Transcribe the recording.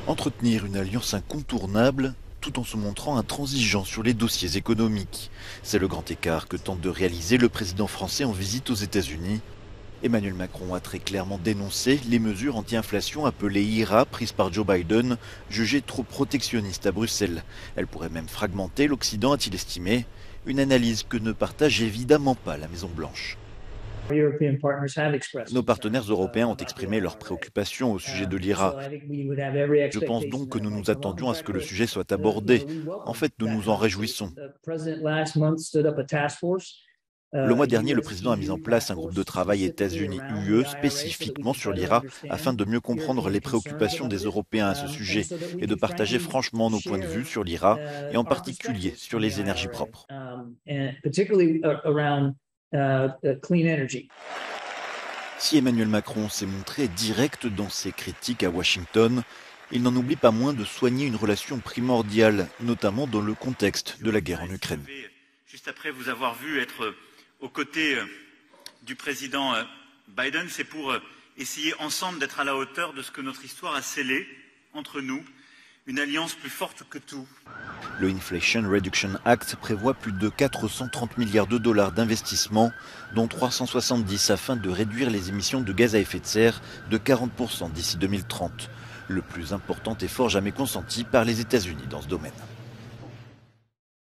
Entretenir une alliance incontournable tout en se montrant intransigeant sur les dossiers économiques. C'est le grand écart que tente de réaliser le président français en visite aux États-Unis. Emmanuel Macron a très clairement dénoncé les mesures anti-inflation appelées IRA prises par Joe Biden, jugées trop protectionnistes à Bruxelles. Elles pourraient même fragmenter l'Occident, a-t-il estimé, une analyse que ne partage évidemment pas la Maison-Blanche. Nos partenaires européens ont exprimé leurs préoccupations au sujet de l'IRA. Je pense donc que nous nous attendions à ce que le sujet soit abordé. En fait, nous nous en réjouissons. Le mois dernier, le président a mis en place un groupe de travail États-Unis-UE spécifiquement sur l'IRA afin de mieux comprendre les préoccupations des Européens à ce sujet et de partager franchement nos points de vue sur l'IRA et en particulier sur les énergies propres. Si Emmanuel Macron s'est montré direct dans ses critiques à Washington, il n'en oublie pas moins de soigner une relation primordiale, notamment dans le contexte de la guerre en Ukraine. Juste après vous avoir vu être aux côtés du président Biden, c'est pour essayer ensemble d'être à la hauteur de ce que notre histoire a scellé entre nous, une alliance plus forte que tout. Le Inflation Reduction Act prévoit plus de 430 milliards de dollars d'investissement, dont 370 afin de réduire les émissions de gaz à effet de serre de 40% d'ici 2030. Le plus important effort jamais consenti par les États-Unis dans ce domaine.